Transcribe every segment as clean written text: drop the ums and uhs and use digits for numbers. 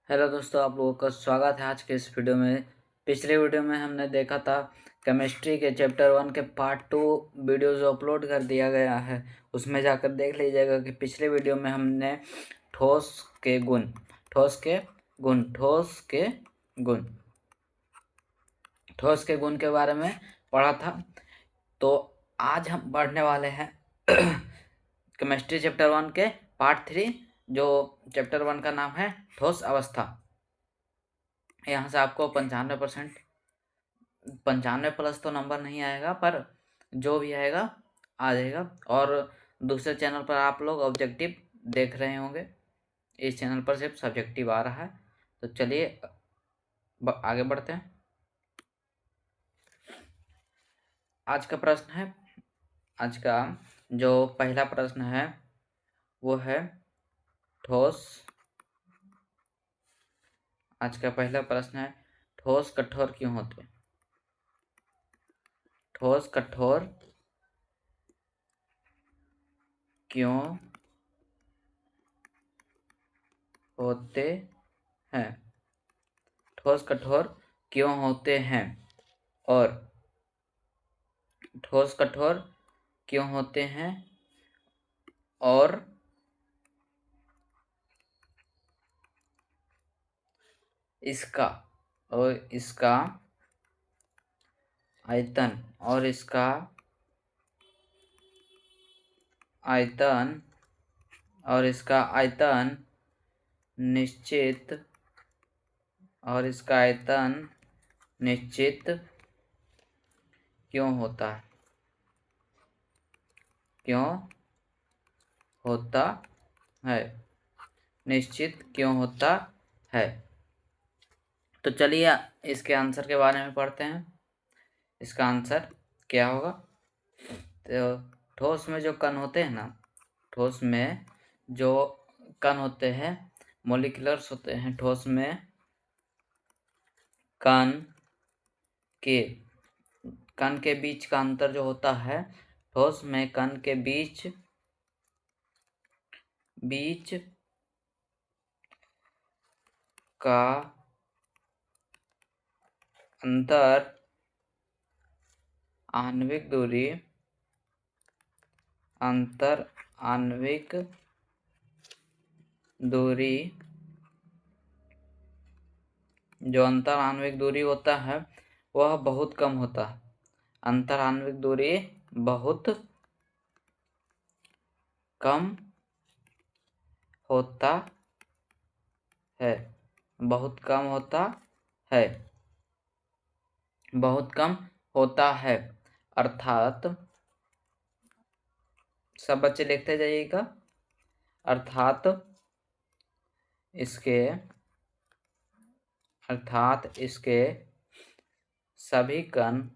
Hello दोस्तों, आप लोगों का स्वागत है आज के इस वीडियो में। पिछले वीडियो में हमने देखा था केमिस्ट्री के चैप्टर 1 के पार्ट 2 वीडियोस अपलोड कर दिया गया है। उसमें जाकर देख लीजिएगा कि पिछले वीडियो में हमने ठोस के गुण ठोस के गुण ठोस के गुण ठोस के गुण के बारे में पढ़ा था। तो आज हम पढ़ने वाले हैं केमिस्ट्री चैप्टर 1 के पार्ट 3, जो चैप्टर 1 का नाम है ठोस अवस्था। यहाँ से आपको 95 प्लस तो नंबर नहीं आएगा, पर जो भी आएगा आ जाएगा। और दूसरे चैनल पर आप लोग ऑब्जेक्टिव देख रहे होंगे, इस चैनल पर सिर्फ सब्जेक्टिव आ रहा है। तो चलिए आगे बढ़ते हैं। आज का प्रश्न है, आज का जो पहला प्रश्न है वो है ठोस। आज का पहला प्रश्न है ठोस कठोर क्यों होते हैं? ठोस कठोर क्यों होते हैं? ठोस कठोर क्यों होते हैं और ठोस कठोर क्यों होते हैं और इसका आयतन निश्चित क्यों होता है? निश्चित क्यों होता है? तो चलिए इसके आंसर के बारे में पढ़ते हैं। इसका आंसर क्या होगा? तो ठोस में जो कण होते हैं ना, ठोस में जो कण होते हैं, मॉलिक्यूलर्स होते हैं। ठोस में कण के बीच का अंतर जो होता है, ठोस में कण के बीच का अंतर आणविक दूरी जो अंतर आणविक दूरी होता है वह बहुत कम होता है। अंतर आणविक दूरी बहुत कम होता है। बहुत कम होता है। अर्थात सब बच्चे लिखते जाइएगा। अर्थात इसके सभी कण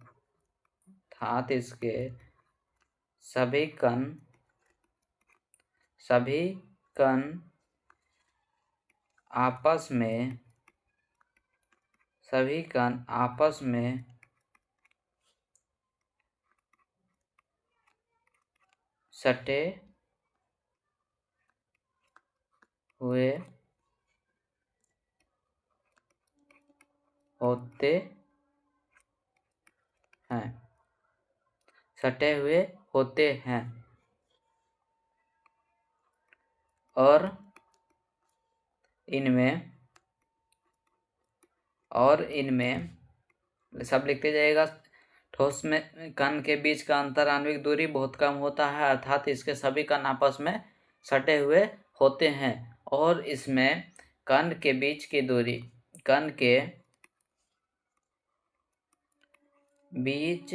आपस में सटे हुए होते हैं और इनमें सब लिखते जाइएगा। ठोस में कण के बीच का अंतर आणविक दूरी बहुत कम होता है, अर्थात इसके सभी कण आपस में सटे हुए होते हैं और इसमें कण के बीच की दूरी कण के बीच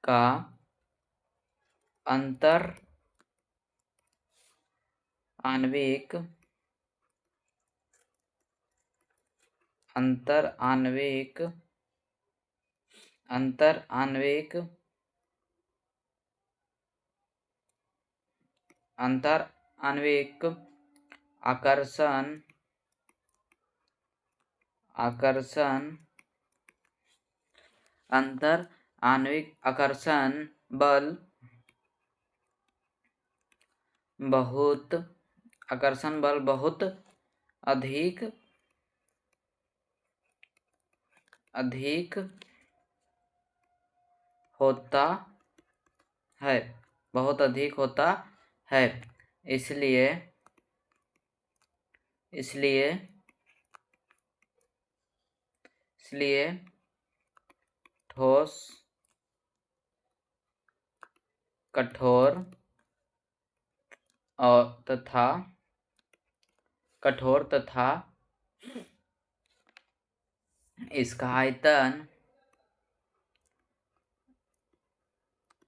का अंतर आणविक आकर्षण बल बहुत आकर्षण बल बहुत अधिक होता है, बहुत अधिक होता है। इसलिए ठोस, कठोर तथा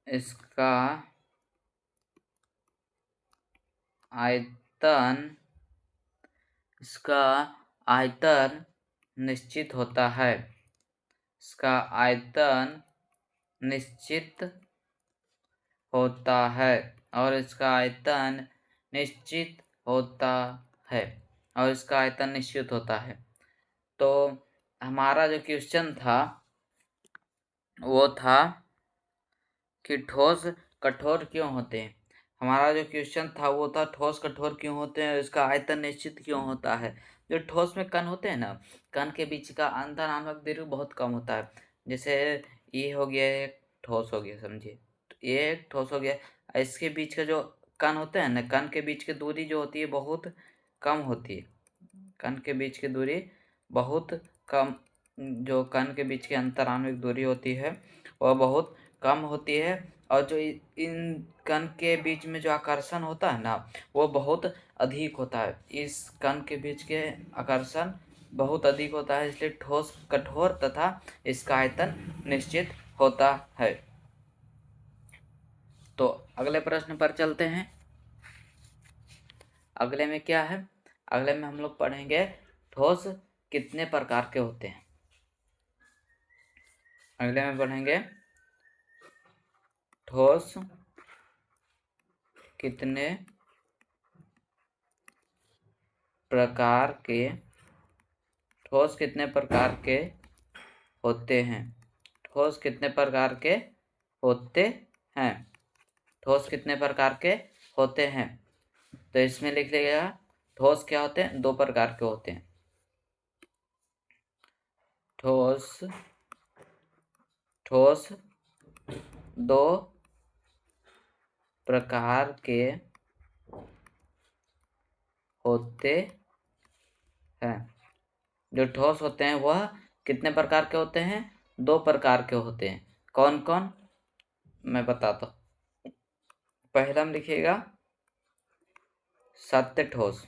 इसका आयतन निश्चित होता है। इसका आयतन निश्चित होता है और इसका आयतन निश्चित होता है। तो हमारा जो क्वेश्चन था वो था कि ठोस कठोर क्यों होते हैं। हमारा जो क्वेश्चन था वो था ठोस कठोर क्यों होते हैं, इसका आयतन निश्चित क्यों होता है। जो ठोस में कण होते हैं ना, कण के बीच का अंतर आण्विक दूरी बहुत कम होता है। जैसे ये हो गया एक ठोस हो गया, समझिए, तो ये एक ठोस हो गया। इसके बीच का जो कण होते हैं ना, कण के बीच की दूरी जो होती है बहुत कम होती है। कण के बीच की दूरी बहुत कम, जो कण के बीच की अंतर आण्विक दूरी होती है वह बहुत कम होती है। और जो इन कण के बीच में जो आकर्षण होता है ना वो बहुत अधिक होता है। इस कण के बीच के आकर्षण बहुत अधिक होता है, इसलिए ठोस कठोर तथा इसका आयतन निश्चित होता है। तो अगले प्रश्न पर चलते हैं। अगले में क्या है, अगले में हम लोग पढ़ेंगे ठोस कितने प्रकार के होते हैं। अगले में पढ़ेंगे ठोस कितने प्रकार के होते हैं। ठोस कितने प्रकार के होते हैं। ठोस कितने प्रकार के होते हैं। तो इसमें लिख लीजिएगा ठोस क्या होते हैं, दो प्रकार के होते हैं। ठोस दो प्रकार के होते हैं। जो ठोस होते हैं वह कितने प्रकार के होते हैं, दो प्रकार के होते हैं। कौन कौन, मैं बताता हूँ। पहला में लिखिएगा सत्य ठोस।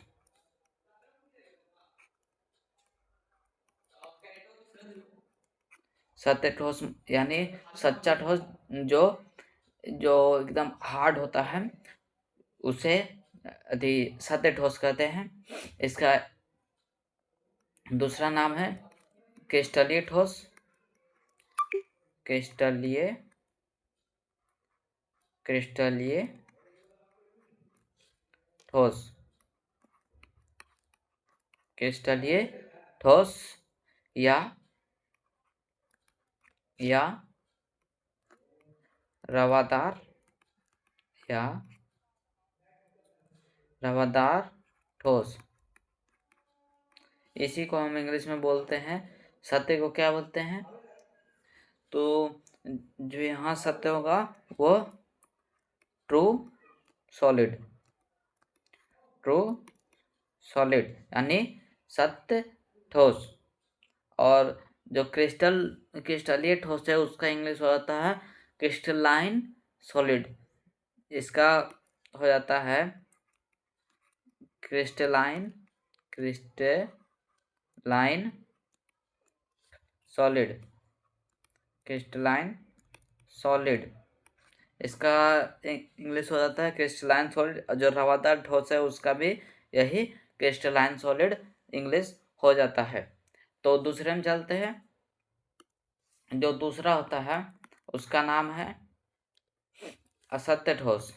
सत्य ठोस यानी सच्चा ठोस, जो एकदम हार्ड होता है उसे सत्य ठोस कहते हैं। इसका दूसरा नाम है क्रिस्टलीय ठोस। क्रिस्टलीय ठोस। क्रिस्टलीय ठोस या रवादार ठोस। इसी को हम इंग्लिश में बोलते हैं, सत्य को क्या बोलते हैं, तो जो यहाँ सत्य होगा वो ट्रू सॉलिड यानी सत्य ठोस। और जो क्रिस्टलीय ठोस है उसका इंग्लिश हो जाता है क्रिस्टलाइन सॉलिड। इसका हो जाता है क्रिस्टलाइन सॉलिड। इसका इंग्लिश हो जाता है क्रिस्टलाइन सॉलिड। जो रवादार ठोस है उसका भी यही क्रिस्टलाइन सॉलिड इंग्लिश हो जाता है। तो दूसरे में चलते हैं। जो दूसरा होता है उसका नाम है असत्य ठोस।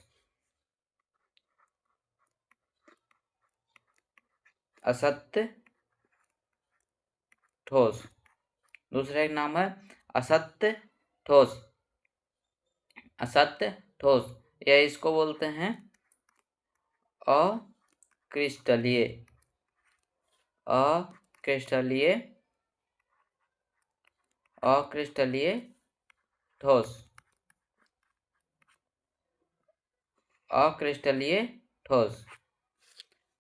दूसरा एक नाम है असत्य ठोस। या इसको बोलते हैं अक्रिस्टलीय, अक्रिस्टलीय, अक्रिस्टलीय ठोस, अक्रिस्टलीय ठोस,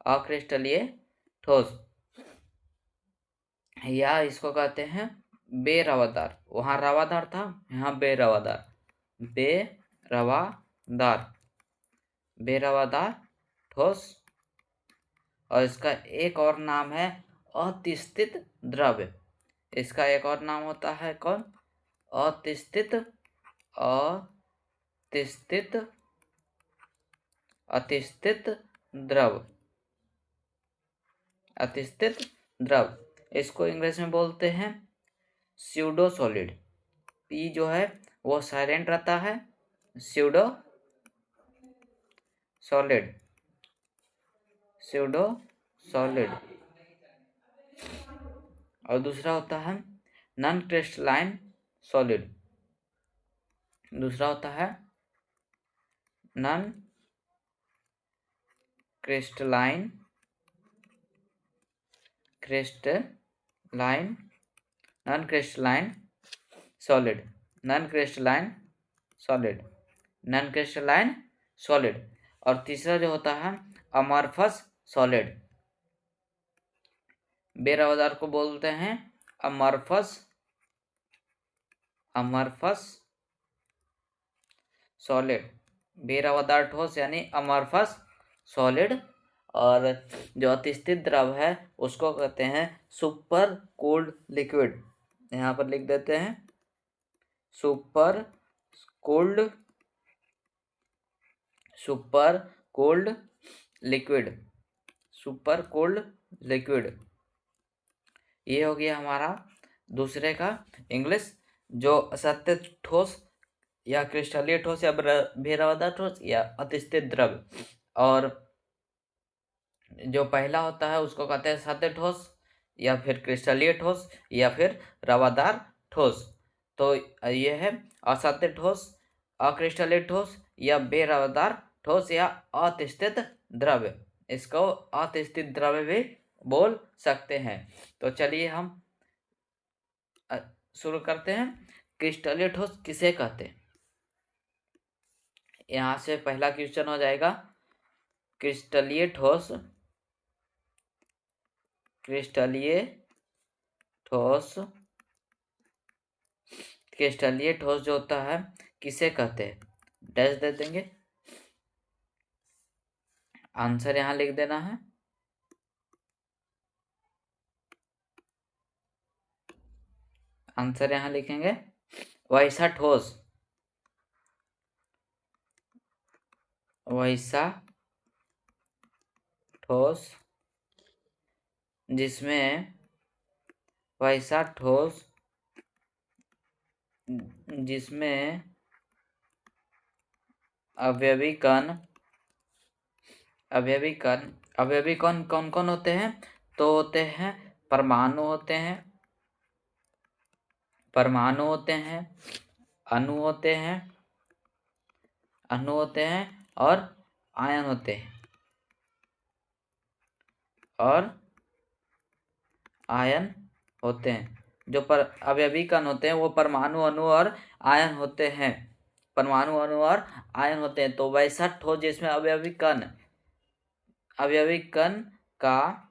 अक्रिस्टलीय ठोस, या इसको कहते हैं बेरवादार। वहां रवादार था, यहाँ बेरवादार, बेरवादार, बेरवादार ठोस। और इसका एक और नाम है अतिस्थित द्रव्य। इसका एक और नाम होता है कौन? अतिस्थित, अतिस्थित, अतिस्थित द्रव, अतिस्थित द्रव। इसको इंग्लिश में बोलते हैं स्यूडो सॉलिड। पी जो है वो साइलेंट रहता है, स्यूडो सॉलिड, स्यूडो सॉलिड। और दूसरा होता है नॉन क्रिस्टलाइन सॉलिड, दूसरा होता है non crystalline, crystalline, non crystalline solid, non crystalline solid, non crystalline solid. और तीसरा जो होता है अमॉर्फस सॉलिड। बेरवादार को बोलते हैं अमॉर्फस, अमॉर्फस सॉलिड, बेरवादार ठोस यानी अमॉर्फस सॉलिड। और जो अतिस्थित द्रव है उसको कहते हैं सुपर कोल्ड लिक्विड। यहाँ पर लिख देते हैं super cold, super cold liquid, super cold liquid. ये हो गया हमारा दूसरे का इंग्लिश। जो असत्य ठोस या क्रिस्टलीय ठोस या बेरवादार ठोस या अतिस्थित द्रव। और जो पहला होता है उसको कहते हैं सत्य ठोस या फिर क्रिस्टलीय ठोस या फिर रवादार ठोस। तो ये है असत्य ठोस, अक्रिस्टलीय ठोस या बेरवादार ठोस या अतिस्थित द्रव्य। इसको अतिस्थित द्रव्य भी बोल सकते हैं। तो चलिए हम शुरू करते हैं। क्रिस्टलीय ठोस किसे कहते हैं? यहाँ से पहला क्वेश्चन हो जाएगा क्रिस्टलीय ठोस, क्रिस्टलीय ठोस, क्रिस्टलीय ठोस जो होता है किसे कहते हैं? डैश दे देंगे, आंसर यहाँ लिख देना है। आंसर यहाँ लिखेंगे वैसा ठोस, वैसा ठोस जिसमें, वैसा ठोस जिसमें अवयवी कण, अवयवी कण, अवयवी कण कौन कौन होते हैं? तो होते हैं परमाणु होते हैं, परमाणु होते हैं, अणु होते हैं, अणु होते हैं और आयन होते हैं, और आयन होते हैं। जो अवयवी कण होते हैं वो परमाणु, अणु और आयन होते हैं, परमाणु, अणु और आयन होते हैं। तो वैसा ठोस जिसमें अवयवी कण, अवयवी कण का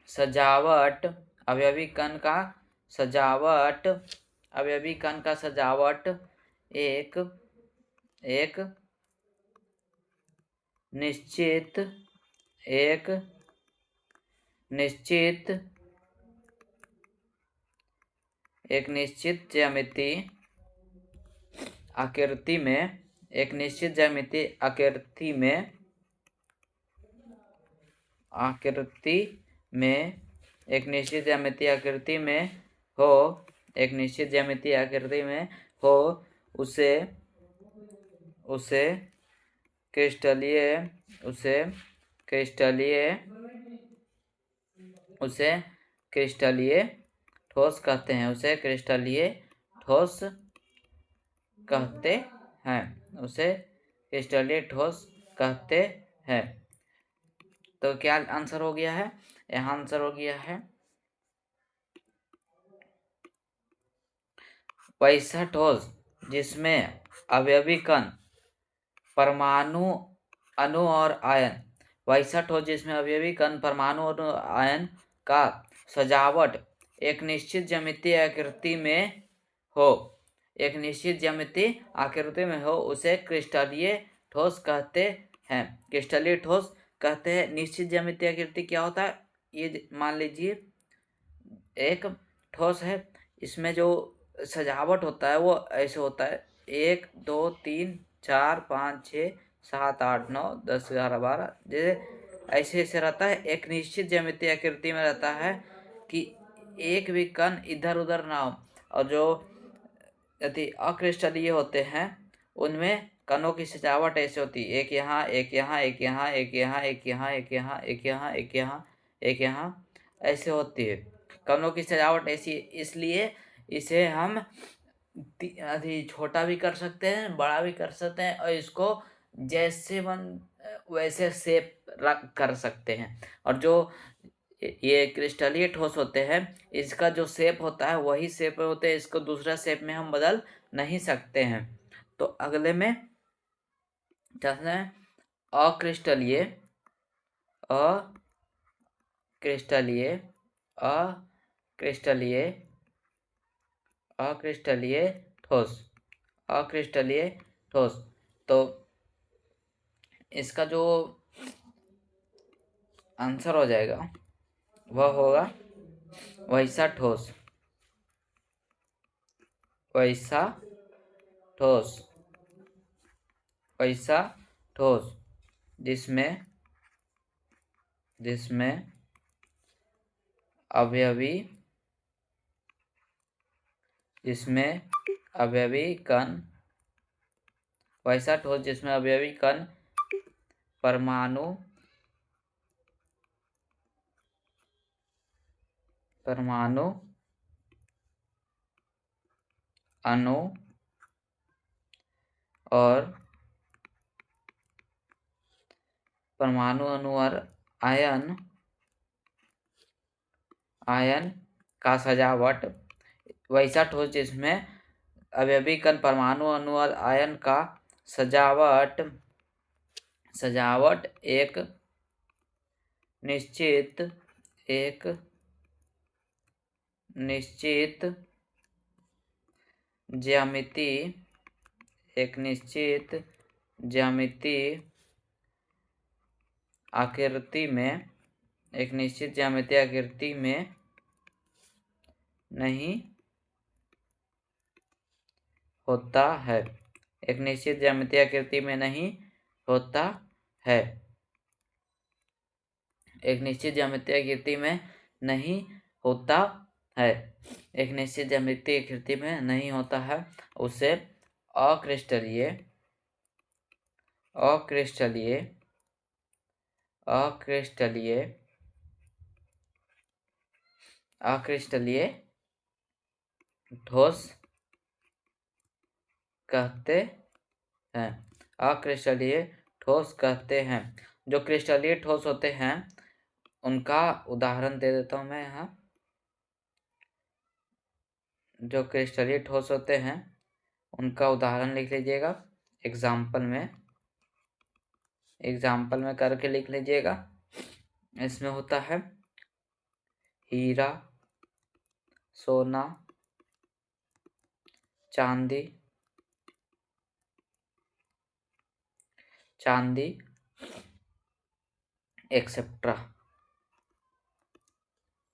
सजावट, अवयवी कण का सजावट, अवयवी कण का सजावट एक एक निश्चित, एक निश्चित, एक निश्चित ज्यामिति आकृति में, एक निश्चित ज्यामिति आकृति में, आकृति में, एक निश्चित ज्यामिति आकृति में हो, एक निश्चित ज्यामिति आकृति में हो, उसे, उसे क्रिस्टलीय, उसे क्रिस्टलीय, उसे क्रिस्टलीय ठोस कहते हैं, उसे क्रिस्टलीय ठोस कहते हैं, उसे क्रिस्टलीय ठोस कहते हैं। तो क्या आंसर हो गया है? यहाँ आंसर हो गया है वैसा ठोस जिसमें अवयवी कण, परमाणु, अणु और आयन, वैसा ठोस जिसमें अवयवी कण, परमाणु और आयन का सजावट एक निश्चित ज्यामितीय आकृति में हो, एक निश्चित ज्यामितीय आकृति में हो, उसे क्रिस्टलीय ठोस कहते हैं। क्रिस्टलीय ठोस कहते हैं। निश्चित ज्यामितीय आकृति क्या होता है? ये मान लीजिए एक ठोस है, इसमें जो सजावट होता है वो ऐसे होता है 1 2 3 4 5 6 7 8 9 10 11 12, जैसे ऐसे ऐसे रहता है। एक निश्चित ज्यामितीय आकृति में रहता है कि एक भी कण इधर उधर ना हो। और जो यदि अक्रिस्टलीय होते हैं उनमें कणों की सजावट ऐसे होती है, एक यहाँ एक यहाँ एक यहाँ एक यहाँ एक यहाँ एक यहाँ एक यहाँ एक यहाँ एक यहाँ ऐसे होती है। कणों की सजावट ऐसी, इसलिए इसे हम छोटा भी कर सकते हैं, बड़ा भी कर सकते हैं, और इसको जैसे मन वैसे शेप कर सकते हैं। और जो ये क्रिस्टलीय ठोस होते हैं, इसका जो शेप होता है वही शेप होते हैं, इसको दूसरा शेप में हम बदल नहीं सकते हैं। तो अगले में चलते हैं अक्रिस्टलीय, अक्रिस्टलीय, अक्रिस्टलीय, अक्रिस्टलीय ठोस, अक्रिस्टलीय ठोस। तो इसका जो आंसर हो जाएगा वह होगा वैसा ठोस, वैसा ठोस, वैसा ठोस जिसमें अवयवी, जिसमें अवयवी कण, वैसा ठोस जिसमें अवयवी कण, परमाणु, अणु और परमाणु, अणु और आयन का सजावट, वैसा ठोस जिसमें अवयवी कण, परमाणु, अणु और आयन का सजावट एक निश्चित ज्यामितीय आकृति में, एक निश्चित ज्यामितीय आकृति में नहीं होता है, एक निश्चित ज्यामितीय आकृति में नहीं होता है, एक निश्चित ज्यामितीय आकृति में नहीं होता है, एक निश्चित ज्यामितीय आकृति में नहीं होता है, उसे अक्रिस्टलीय, अक्रिस्टलीय, अक्रिस्टलीय, अक्रिस्टलीय ठोस कहते हैं, अक्रिस्टलीय ठोस कहते हैं। जो क्रिस्टलीय ठोस होते हैं उनका उदाहरण दे देता हूं मैं यहाँ। जो क्रिस्टलीय ठोस होते हैं उनका उदाहरण लिख लीजिएगा, एग्जाम्पल में करके लिख लीजिएगा। इसमें होता है हीरा, सोना, चांदी एक्सेट्रा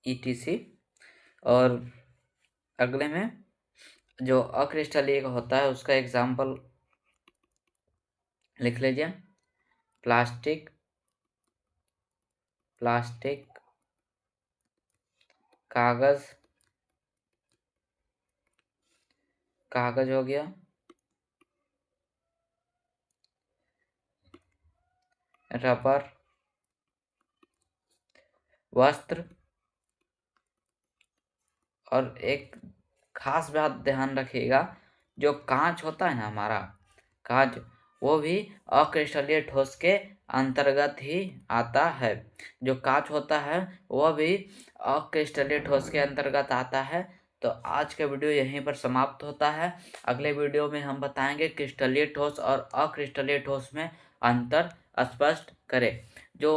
ETC। और अगले में जो अक्रिस्टलीय होता है उसका एग्जाम्पल लिख लीजिए, प्लास्टिक, कागज हो गया, रबर, वस्त्र। और एक खास बात ध्यान रखिएगा, जो कांच होता है ना, हमारा कांच, वो भी अक्रिस्टलीय ठोस के अंतर्गत ही आता है। जो कांच होता है वह भी अक्रिस्टलीय ठोस के अंतर्गत आता है। तो आज का वीडियो यहीं पर समाप्त होता है। अगले वीडियो में हम बताएंगे क्रिस्टलीय ठोस और अक्रिस्टलीय ठोस में अंतर स्पष्ट करें। जो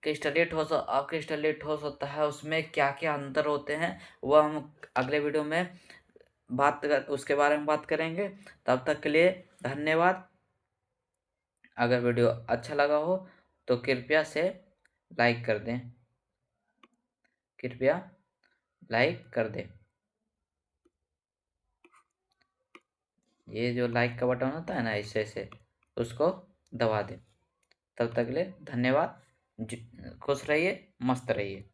क्रिस्टलीय ठोस और अक्रिस्टलीय ठोस होता है उसमें क्या क्या अंतर होते हैं वह हम अगले वीडियो में उसके बारे में बात करेंगे। तब तक के लिए धन्यवाद। अगर वीडियो अच्छा लगा हो तो कृपया से लाइक कर दें, कृपया लाइक कर दें। ये जो लाइक का बटन होता है ना, ऐसे ऐसे उसको दबा दें। तब तक के लिए धन्यवाद। खुश रहिए, मस्त रहिए।